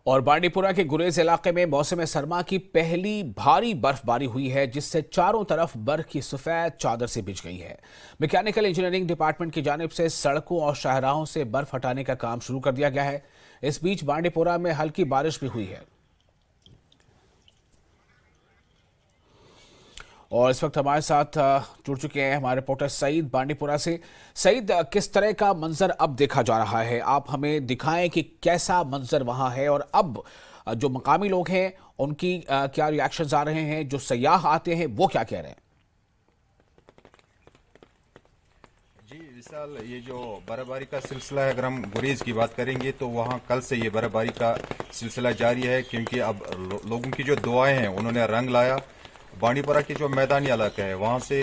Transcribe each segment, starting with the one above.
और बांडीपुरा के गुरेज इलाके में मौसम सरमा की पहली भारी बर्फबारी हुई है, जिससे चारों तरफ बर्फ की सफेद चादर से बिछ गई है। मैकेनिकल इंजीनियरिंग डिपार्टमेंट की जानिब से सड़कों और शाहराहों से बर्फ हटाने का काम शुरू कर दिया गया है। इस बीच बांडीपुरा में हल्की बारिश भी हुई है और इस वक्त हमारे साथ जुड़ चुके हैं हमारे रिपोर्टर सईद बांडीपुरा से। सईद, किस तरह का मंजर अब देखा जा रहा है? आप हमें दिखाएं कि कैसा मंजर वहां है और अब जो मकामी लोग हैं उनकी क्या रिएक्शंस आ रहे हैं, जो सयाह आते हैं वो क्या कह रहे हैं? जी विशाल, ये जो बर्फबारी का सिलसिला है, अगर हम गुरेज की बात करेंगे तो वहाँ कल से ये बर्फबारी का सिलसिला जारी है, क्योंकि अब लोगों की जो दुआएं हैं उन्होंने रंग लाया। बांडीपुरा के जो मैदानी इलाका है वहाँ से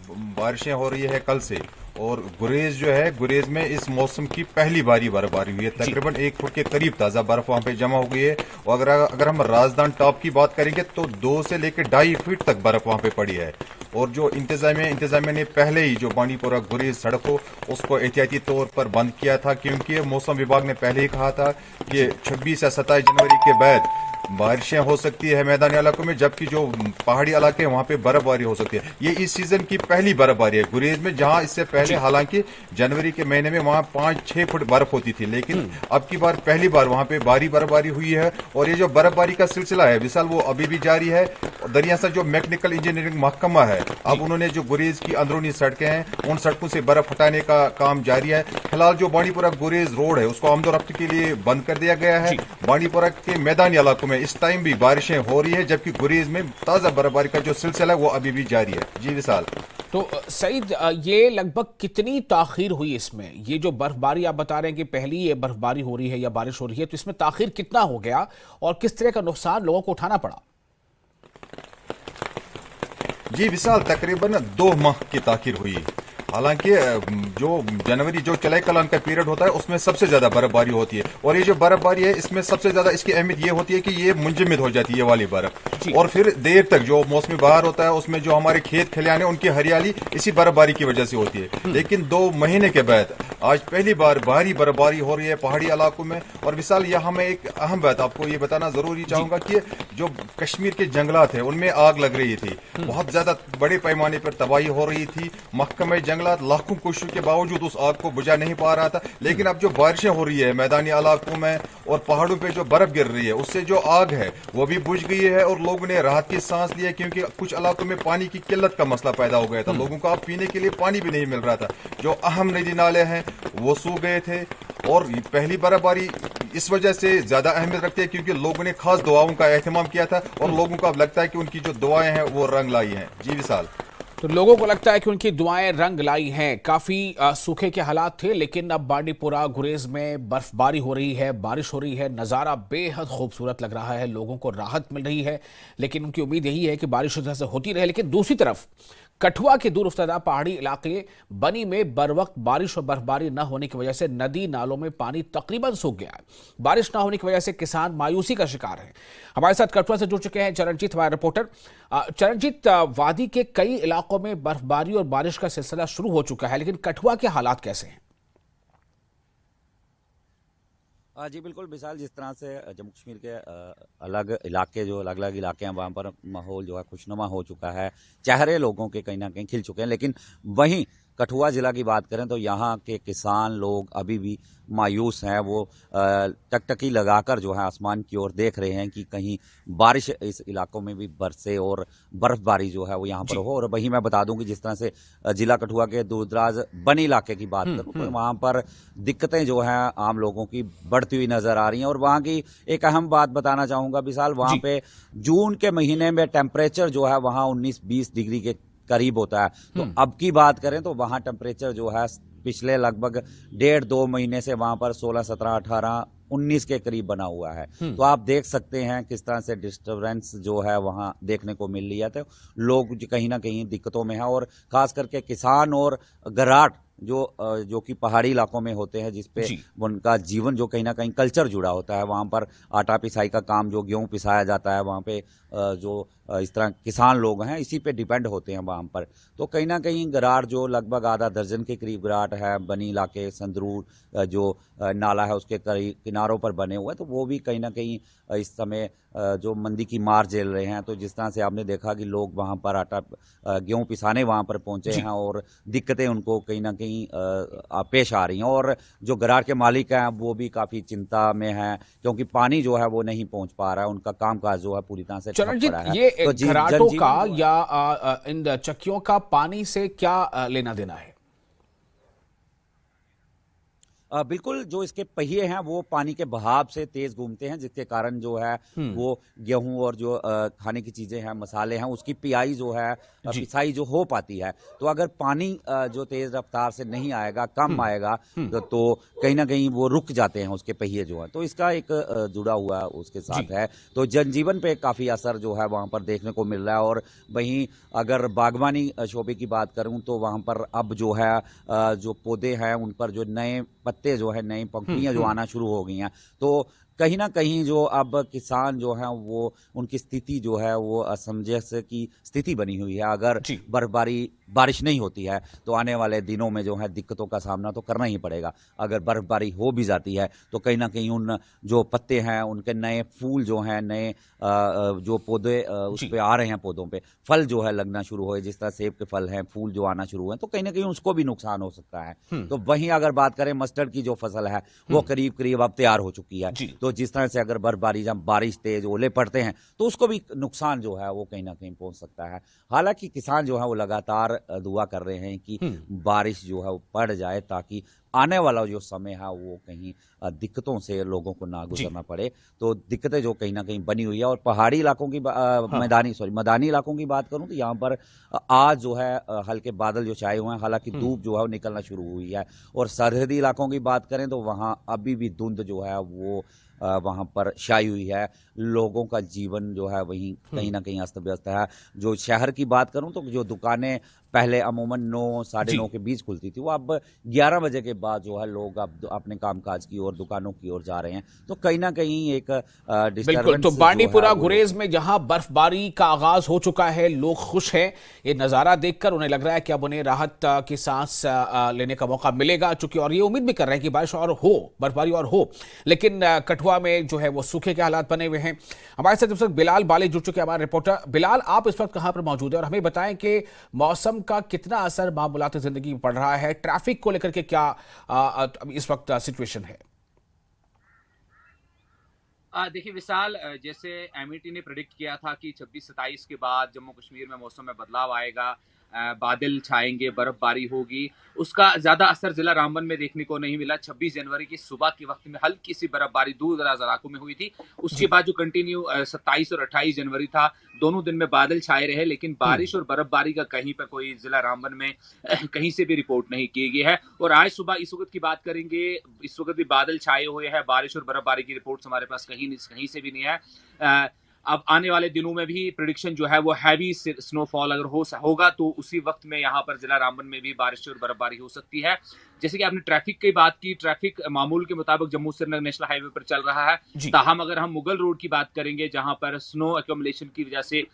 बारिशें हो रही है कल से, और गुरेज जो है, गुरेज में इस मौसम की पहली बारी बर्फबारी हुई है। तकरीबन 1 फुट के करीब ताज़ा बर्फ वहाँ पे जमा हो गई है। और अगर हम राजधान टॉप की बात करेंगे तो 2 से लेकर 2.5 फीट तक बर्फ वहाँ पे पड़ी है। और जो इंतजामिया ने पहले ही जो बांडीपुरा गुरेज सड़क हो उसको एहतियाती तौर पर बंद किया था, क्योंकि मौसम विभाग ने पहले ही कहा था कि 26 या 27 जनवरी के बाद बारिशें हो सकती है मैदानी इलाकों में, जबकि जो पहाड़ी इलाके हैं वहां पे बर्फबारी हो सकती है। ये इस सीजन की पहली बर्फबारी है गुरेज में, जहां इससे पहले हालांकि जनवरी के महीने में वहां 5-6 फुट बर्फ होती थी, लेकिन अब की बार पहली बार वहां पे भारी बर्फबारी हुई है। और ये जो बर्फबारी का सिलसिला है विशाल, वो अभी भी जारी है। दरियासा जो मैकेनिकल इंजीनियरिंग महकमा है, अब उन्होंने जो गुरेज की अंदरूनी सड़कें हैं उन सड़कों से बर्फ हटाने का काम जारी है। फिलहाल जो बांडीपुरा गुरेज रोड है उसको आमदोरफ्त के लिए बंद कर दिया गया है। बांडीपुरा के मैदानी इलाकों में इस टाइम भी बारिशें हो रही है, जबकि गुरेज में ताजा बर्फबारी का जो सिलसिला है वो अभी भी जारी है। जी विशाल। तो सईद, ये लगभग कितनी ताखीर हुई इसमें? ये जो बर्फबारी आप बता रहे हैं कि पहली ये बर्फबारी हो रही है या बारिश हो रही है, तो इसमें ताखीर कितना हो गया और किस तरह का नुकसान लोगों को उठाना पड़ा? जी विशाल, तकरीबन 2 माह की ताखीर हुई। हालांकि जो जनवरी जो चलाई कलान का पीरियड होता है उसमें सबसे ज्यादा बर्फबारी होती है, और ये जो बर्फबारी है इसमें सबसे ज्यादा इसकी अहमियत ये होती है कि ये मुंजमद हो जाती है ये वाली बर्फ, और फिर देर तक जो मौसमी बहार होता है उसमें जो हमारे खेत खलियान है उनकी हरियाली इसी बर्फबारी की वजह से होती है। लेकिन 2 महीने के बाद आज पहली बार भारी बर्फबारी हो रही है पहाड़ी इलाकों में। और विशाल, यहाँ मैं एक अहम बात आपको ये बताना जरूरी चाहूंगा कि जो कश्मीर के जंगलात है उनमें आग लग रही थी, बहुत ज्यादा बड़े पैमाने पर तबाही हो रही थी। महकमा जंगलात लाखों कोशिशों के बावजूद उस आग को बुझा नहीं पा रहा था। लेकिन अब जो बारिशें हो रही है मैदानी इलाकों में और पहाड़ों पे जो बर्फ गिर रही है उससे जो आग है वो भी बुझ गई है, और लोगों ने राहत की सांस ली है, क्योंकि कुछ इलाकों में पानी की किल्लत का मसला पैदा हो गया था। लोगों को अब पीने के लिए पानी भी नहीं मिल रहा था। जो अहम नदी नाले हैं वो सूख गए थे। और पहली बर्फबारी इस वजह से ज्यादा अहमियत रखती है क्योंकि लोगों ने खास दुआओं का एहतमाम किया था, और लोगों को अब लगता है कि उनकी जो दुआएं हैं वो रंग लाई हैं। जी विशाल। तो लोगों को लगता है कि उनकी दुआएं रंग लाई हैं। काफी सूखे के हालात थे, लेकिन अब बांडीपुरा गुरेज में बर्फबारी हो रही है, बारिश हो रही है, नज़ारा बेहद खूबसूरत लग रहा है, लोगों को राहत मिल रही है। लेकिन उनकी उम्मीद यही है कि बारिश से होती रहे। लेकिन दूसरी तरफ कठुआ के दूर उफ्तादा पहाड़ी इलाके बनी में बर वक्त बारिश और बर्फबारी न होने की वजह से नदी नालों में पानी तकरीबन सूख गया है। बारिश न होने की वजह से किसान मायूसी का शिकार है। हमारे साथ कठुआ से जुड़ चुके हैं चरणजीत, हमारे रिपोर्टर। चरणजीत, वादी के कई इलाकों में बर्फबारी और बारिश का सिलसिला शुरू हो चुका है, लेकिन कठुआ के हालात कैसे हैं? जी बिल्कुल विशाल, जिस तरह से जम्मू कश्मीर के अलग इलाके, जो अलग अलग इलाके हैं वहाँ पर माहौल जो है खुशनुमा हो चुका है, चेहरे लोगों के कहीं ना कहीं खिल चुके हैं। लेकिन वहीं कठुआ जिला की बात करें तो यहाँ के किसान लोग अभी भी मायूस हैं। वो टकटकी लगाकर जो है आसमान की ओर देख रहे हैं कि कहीं बारिश इस इलाकों में भी बरसे और बर्फबारी जो है वो यहाँ पर हो। और वहीं मैं बता दूं कि जिस तरह से जिला कठुआ के दूरदराज बनी इलाके की बात करूं तो वहाँ पर दिक्कतें जो हैं आम लोगों की बढ़ती हुई नजर आ रही हैं। और वहाँ की एक अहम बात बताना चाहूंगा विशाल, वहाँ पे जून के महीने में टेम्परेचर जो है वहाँ 19-20 डिग्री के करीब होता है। तो अब की बात करें तो वहाँ टेम्परेचर जो है पिछले लगभग 1.5-2 महीने से वहाँ पर 16, 17, 18, 19 के करीब बना हुआ है। तो आप देख सकते हैं किस तरह से डिस्टर्बेंस जो है वहाँ देखने को मिल रही है। तो लोग कहीं ना कहीं दिक्कतों में हैं, और खास करके किसान और घराट जो कि पहाड़ी इलाकों में होते हैं, जिसपे जी। उनका जीवन जो कहीं ना कहीं कल्चर जुड़ा होता है। वहाँ पर आटा पिसाई का काम, जो गेहूं पिसाया जाता है वहाँ पे, इस तरह किसान लोग हैं, इसी पे डिपेंड होते हैं वहाँ पर। तो कहीं ना कहीं गरार जो लगभग आधा दर्जन के करीब गरार है, बनी इलाके, संदरूर जो नाला है उसके करीब किनारों पर बने हुए हैं, तो वो भी कहीं ना कहीं इस समय जो मंदी की मार झेल रहे हैं। तो जिस तरह से आपने देखा कि लोग वहाँ पर आटा गेहूं पिसाने वहाँ पर पहुंचे जी। हैं, और दिक्कतें उनको कहीं ना कहीं पेश आ रही हैं। और जो गरार के मालिक हैं वो भी काफ़ी चिंता में हैं, क्योंकि पानी जो है वो नहीं पहुंच पा रहा है, उनका कामकाज जो है पूरी तरह से ठप चरणजीत, पड़ा है। ये तो जी, घराटों का जनजीवन जो है, या इन चक्कियों का पानी से क्या लेना देना है? बिल्कुल, जो इसके पहिए हैं वो पानी के बहाव से तेज घूमते हैं, जिसके कारण जो है हम्म। वो गेहूं और जो खाने की चीजें हैं, मसाले हैं, उसकी पियाई जो है, जी। पिसाई जो हो पाती है। तो अगर पानी जो तेज रफ्तार से नहीं आएगा, कम हम्म। आएगा, हम्म। तो कहीं ना कहीं वो रुक जाते हैं उसके पहिए जो हैं। तो इसका एक जुड़ा हुआ उसके जी। साथ है। तो जनजीवन पे काफी असर जो है वहां पर देखने को मिल रहा है। और वहीं अगर बागवानी शोबे की बात करूं, तो वहां पर अब जो है जो पौधे हैं उन पर जो नए पत्ते जो है, नई पंखुड़ियां जो हम्म। आना शुरू हो गई हैं, तो कहीं ना कहीं जो अब किसान जो है वो, उनकी स्थिति जो है वो असमंजस की स्थिति बनी हुई है। अगर जी। बारिश नहीं होती है तो आने वाले दिनों में जो है दिक्कतों का सामना तो करना ही पड़ेगा। अगर बर्फबारी हो भी जाती है तो कहीं ना कहीं उन जो पत्ते हैं, उनके नए फूल जो हैं, नए जो पौधे उस जी। पे आ रहे हैं, पौधों पे फल जो है लगना शुरू हुए, जिस तरह सेब के फल हैं, फूल जो आना शुरू हुए, तो कहीं ना कहीं उसको भी नुकसान हो सकता है। हम्म। तो वहीं अगर बात करें मस्टर्ड की जो फसल है, वो हम्म। करीब करीब अब तैयार हो चुकी है। जी। तो जिस तरह से अगर बर्फबारी, जब बारिश तेज ओले पड़ते हैं, तो उसको भी नुकसान जो है वो कहीं ना कहीं पहुंच सकता है। हालांकि किसान जो है वो लगातार दुआ कर रहे हैं कि हम्म। बारिश जो है वो पड़ जाए, ताकि आने वाला जो समय है वो कहीं दिक्कतों से लोगों को ना जी। गुजरना पड़े। तो दिक्कतें जो कहीं ना कहीं बनी हुई है। और पहाड़ी इलाकों की हाँ। मैदानी इलाकों की बात करूं, तो यहाँ पर आज जो है हल्के बादल जो छाए हुए हैं, हालांकि हम्म। धूप जो है वो निकलना शुरू हुई है। और सरहदी इलाकों की बात करें तो वहाँ अभी भी धुंध जो है वो वहाँ पर छाई हुई है। लोगों का जीवन जो है वहीं कहीं ना कहीं अस्त व्यस्त है। जो शहर की बात करूं, तो जो दुकानें पहले अमूमन 9 साढ़े जी। 9 के बीच खुलती थी, वो अब 11 बजे के बाद जो है लोग अब अपने कामकाज की ओर, दुकानों की ओर जा रहे हैं। तो कहीं ना कहीं एक बिल्कुल। तो डिस्टर्बेंस जो है बांडीपुरा वो गुरेज लोग। में जहां बर्फबारी का आगाज हो चुका है, लोग खुश हैं। ये नजारा देखकर उन्हें लग रहा है कि अब उन्हें राहत की सांस लेने का मौका मिलेगा, चूंकि और ये उम्मीद भी कर रहे हैं कि बारिश और हो, बर्फबारी और हो। लेकिन कठुआ में जो है वो सूखे के हालात बने हुए हैं। हमारे साथ इस वक्त बिलाल बाली जुड़ चुके हैं, हमारे रिपोर्टर। बिलाल, आप इस वक्त कहां पर मौजूद है और हमें बताएं कि मौसम का कितना असर मामूलाती जिंदगी में पड़ रहा है, ट्रैफिक को लेकर के क्या इस वक्त सिचुएशन है? देखिए विशाल, जैसे एमईटी ने प्रेडिक्ट किया था कि 26-27 के बाद जम्मू कश्मीर में मौसम में बदलाव आएगा, बादल छाएंगे, बर्फबारी होगी। उसका ज़्यादा असर ज़िला रामबन में देखने को नहीं मिला। 26 जनवरी की सुबह के वक्त में हल्की सी बर्फबारी दूर दराज इलाकों में हुई थी। उसके जी। बाद जो कंटिन्यू 27 और 28 जनवरी था, दोनों दिन में बादल छाए रहे, लेकिन हम्म। बारिश और बर्फबारी का कहीं पर कोई ज़िला रामबन में कहीं से भी रिपोर्ट नहीं की गई है। और आज सुबह इस वक्त की बात करेंगे, इस वक्त भी बादल छाए हुए हैं, बारिश और बर्फबारी की रिपोर्ट्स हमारे पास कहीं से भी नहीं है। अब आने वाले दिनों में भी प्रिडिक्शन जो है वो हैवी स्नोफॉल अगर होगा, तो उसी वक्त में यहाँ पर जिला रामबन में भी बारिश और बर्फबारी हो सकती है। जैसे कि आपने ट्रैफिक की बात की, ट्रैफिक मामूल के मुताबिक जम्मू श्रीनगर नेशनल हाईवे पर चल रहा है। जी। ताहम अगर हम मुगल रोड की बात करेंगे, जहां पर स्नो एक्यूमुलेशन की वजह से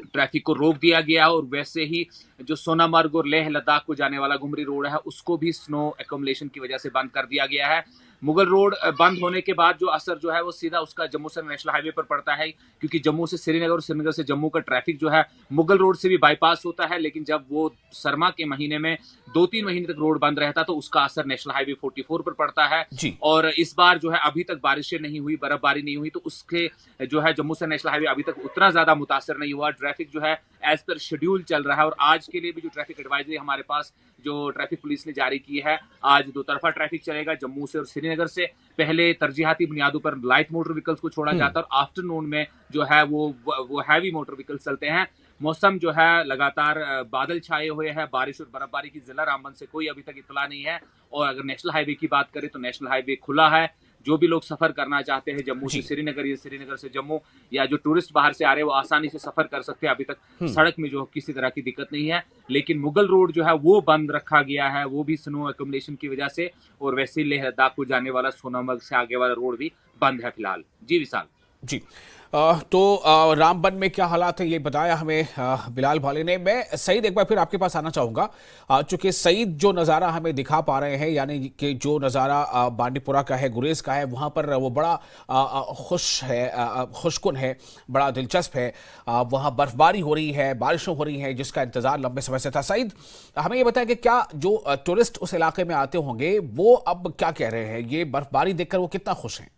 ट्रैफिक को रोक दिया गया, और वैसे ही जो सोनामर्ग और लेह लद्दाख को जाने वाला घुमरी रोड है, उसको भी स्नो एक्यूमुलेशन की वजह से बंद कर दिया गया है। मुगल रोड बंद होने के बाद जो असर जो है वो सीधा उसका जम्मू से नेशनल हाईवे पर पड़ता है, क्योंकि जम्मू से श्रीनगर और श्रीनगर से जम्मू का ट्रैफिक जो है मुगल रोड से भी बाईपास होता है। लेकिन जब वो सरमा के महीने में 2-3 महीने तक रोड बंद रहता, तो उसका असर नेशनल हाईवे 44 पर पड़ता है। जी। और इस बार जो है अभी तक बारिशें नहीं हुई, बर्फबारी नहीं हुई, तो उसके जो है जम्मू से नेशनल हाईवे अभी तक उतना ज्यादा मुतासर नहीं हुआ। ट्रैफिक जो है एज पर शेड्यूल चल रहा है। और आज के लिए भी जो ट्रैफिक एडवाइजरी हमारे पास जो ट्रैफिक पुलिस ने जारी की है, आज दो तरफा ट्रैफिक चलेगा जम्मू से और श्रीनगर से। पहले तरजीहाती बुनियादों पर लाइट मोटर व्हीकल्स को छोड़ा जाता है, और आफ्टरनून में जो है वो हैवी मोटर व्हीकल्स चलते हैं। मौसम जो है लगातार बादल छाए हुए हैं, बारिश और बर्फबारी की जिला रामबन से कोई अभी तक इतला नहीं है। और अगर नेशनल हाईवे की बात करें तो नेशनल हाईवे खुला है, जो भी लोग सफर करना चाहते हैं जम्मू से जी। श्रीनगर या श्रीनगर से जम्मू, या जो टूरिस्ट बाहर से आ रहे हैं वो आसानी से सफर कर सकते हैं। अभी तक सड़क में जो किसी तरह की दिक्कत नहीं है, लेकिन मुगल रोड जो है वो बंद रखा गया है, वो भी स्नो एक्यूमुलेशन की वजह से। और वैसे ही लेह लद्दाख को जाने वाला सोनामर्ग से आगे वाला रोड भी बंद है फिलहाल। जी विशाल। जी। तो रामबन में क्या हालात है ये बताया हमें बिलाल भाले ने। मैं सईद एक बार फिर आपके पास आना चाहूंगा, चूंकि सईद जो नज़ारा हमें दिखा पा रहे हैं, यानी कि जो नज़ारा बांडीपुरा का है, गुरेज का है, वहां पर वो बड़ा खुश है, खुशकुन है, बड़ा दिलचस्प है। वहां बर्फबारी हो रही है, बारिशें हो रही हैं, जिसका इंतजार लंबे समय से था। सईद, हमें ये बताया कि क्या जो टूरिस्ट उस इलाके में आते होंगे वो अब क्या कह रहे हैं, ये बर्फबारी देखकर वो कितना खुश हैं?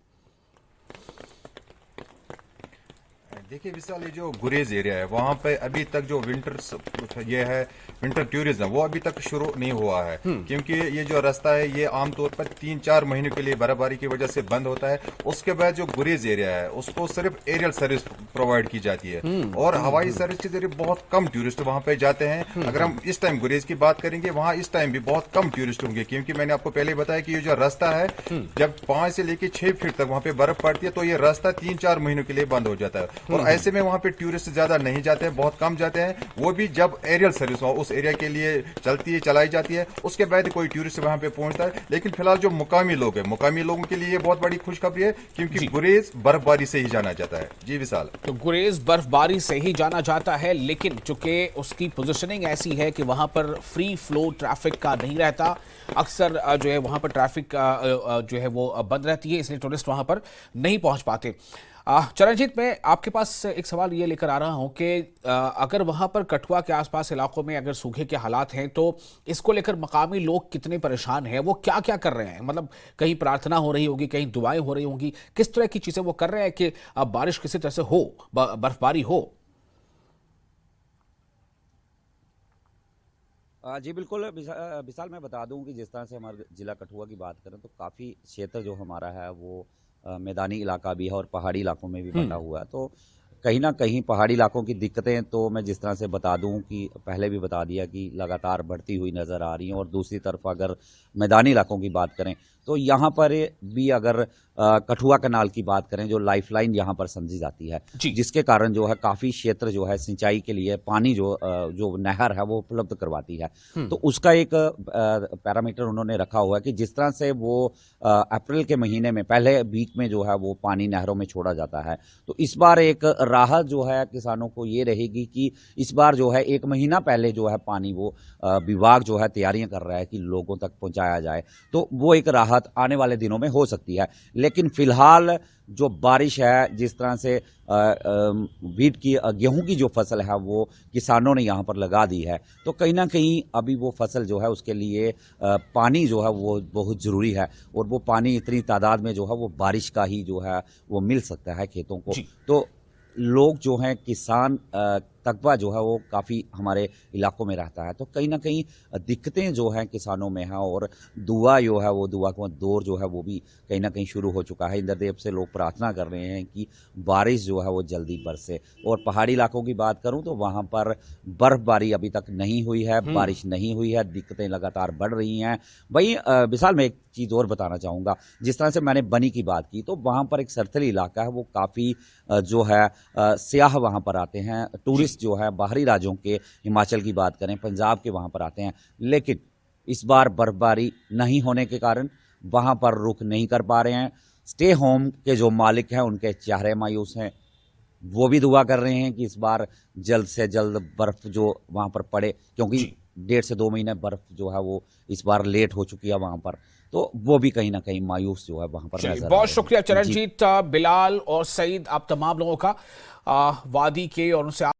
देखिए विशाल, ये जो गुरेज एरिया है वहां पे अभी तक जो विंटर टूरिज्म वो अभी तक शुरू नहीं हुआ है, क्योंकि ये जो रास्ता है ये आमतौर पर 3-4 महीनों के लिए बर्फबारी की वजह से बंद होता है। उसके बाद जो गुरेज एरिया है उसको सिर्फ एरियल सर्विस प्रोवाइड की जाती है और हवाई सर्विस के जरिए बहुत कम टूरिस्ट वहां पे जाते हैं। अगर हम इस टाइम गुरेज की बात करेंगे, वहां इस टाइम भी बहुत कम टूरिस्ट होंगे, क्योंकि मैंने आपको पहले बताया कि ये जो रास्ता है जब 5 से लेकर 6 फीट तक वहां पे बर्फ पड़ती है तो ये रास्ता 3-4 महीनों के लिए बंद हो जाता है। और ऐसे में वहां पे टूरिस्ट ज्यादा नहीं जाते हैं, बहुत कम जाते हैं। वो भी जब एरियल सर्विस उस एरिया के लिए चलाई जाती है, उसके बाद कोई टूरिस्ट वहां पे पहुंचता है। लेकिन फिलहाल जो मुकामी लोग हैं, मुकामी लोगों के लिए ये बहुत बड़ी खुशखबरी है, क्योंकि गुरेज बर्फबारी से ही जाना जाता है। जी विशाल। तो गुरेज बर्फबारी से ही जाना जाता है, लेकिन चूंकि उसकी पोजीशनिंग ऐसी है कि वहां पर फ्री फ्लो ट्रैफिक का नहीं रहता, अक्सर जो है वहां पर ट्रैफिक जो है वो बंद रहती है, इसलिए टूरिस्ट वहां पर नहीं पहुंच पाते। चरणजीत, मैं आपके पास एक सवाल ये लेकर आ रहा हूं कि अगर वहां पर कठुआ के आसपास इलाकों में अगर सूखे के हालात हैं तो इसको लेकर मकामी लोग कितने परेशान हैं, वो क्या क्या कर रहे हैं? मतलब कहीं प्रार्थना हो रही होगी, कहीं दुआएं हो रही होंगी, किस तरह की चीजें वो कर रहे हैं कि अब बारिश किसी तरह से हो, बर्फबारी हो? जी बिल्कुल विशाल, मैं बता दूं कि जिस तरह से हमारे जिला कठुआ की बात करें तो काफ़ी क्षेत्र जो हमारा है वो मैदानी इलाका भी है और पहाड़ी इलाकों में भी बटा हुआ है। तो कहीं ना कहीं पहाड़ी इलाकों की दिक्कतें तो मैं जिस तरह से बता दूं कि पहले भी बता दिया कि लगातार बढ़ती हुई नज़र आ रही हैं। और दूसरी तरफ अगर मैदानी इलाकों की बात करें तो यहाँ पर भी अगर कठुआ कनाल की बात करें, जो लाइफलाइन यहाँ पर समझी जाती है, जिसके कारण जो है काफ़ी क्षेत्र जो है सिंचाई के लिए पानी जो नहर है वो उपलब्ध करवाती है। तो उसका एक पैरामीटर उन्होंने रखा हुआ है कि जिस तरह से वो अप्रैल के महीने में पहले वीक में जो है वो पानी नहरों में छोड़ा जाता है, तो इस बार एक राहत जो है किसानों को ये रहेगी कि इस बार जो है 1 महीना पहले जो है पानी वो विभाग जो है तैयारियां कर रहा है कि लोगों तक पहुंचाया जाए। तो वो एक राहत आने वाले दिनों में हो सकती है। लेकिन फिलहाल जो बारिश है, जिस तरह से वीट की गेहूं की जो फसल है वो किसानों ने यहाँ पर लगा दी है, तो कहीं ना कहीं अभी वो फसल जो है उसके लिए पानी जो है वो बहुत ज़रूरी है। और वो पानी इतनी तादाद में जो है वो बारिश का ही जो है वो मिल सकता है खेतों को। तो लोग जो हैं किसान तकवा जो है वो काफ़ी हमारे इलाकों में रहता है, तो कहीं ना कहीं दिक्कतें जो हैं किसानों में हैं। और दुआ जो है वो दुआ का दौर जो है वो भी कहीं ना कहीं शुरू हो चुका है। इंद्रदेव से लोग प्रार्थना कर रहे हैं कि बारिश जो है वो जल्दी बरसे। और पहाड़ी इलाकों की बात करूं तो वहाँ पर बर्फबारी अभी तक नहीं हुई है, बारिश नहीं हुई है, दिक्कतें लगातार बढ़ रही हैं। वहीं विशाल, में एक चीज़ और बताना चाहूँगा, जिस तरह से मैंने बनी की बात की तो वहाँ पर एक सरथली इलाका है, वो काफ़ी जो है सियाह वहाँ पर आते हैं, टूरिस्ट जो है बाहरी राज्यों के, हिमाचल की बात करें, पंजाब के वहाँ पर आते हैं। लेकिन इस बार बर्फबारी नहीं होने के कारण वहाँ पर रुक नहीं कर पा रहे हैं। स्टे होम के जो मालिक हैं उनके चेहरे मायूस हैं, वो भी दुआ कर रहे हैं कि इस बार जल्द से जल्द बर्फ जो वहाँ पर पड़े, क्योंकि 1.5 से 2 महीने बर्फ जो है वो इस बार लेट हो चुकी है वहाँ पर। तो वो भी कहीं ना कहीं मायूस जो है वहाँ पर नजर। बहुत शुक्रिया चरणजीत, बिलाल और सईद, आप तमाम लोगों का वादी के और उनसे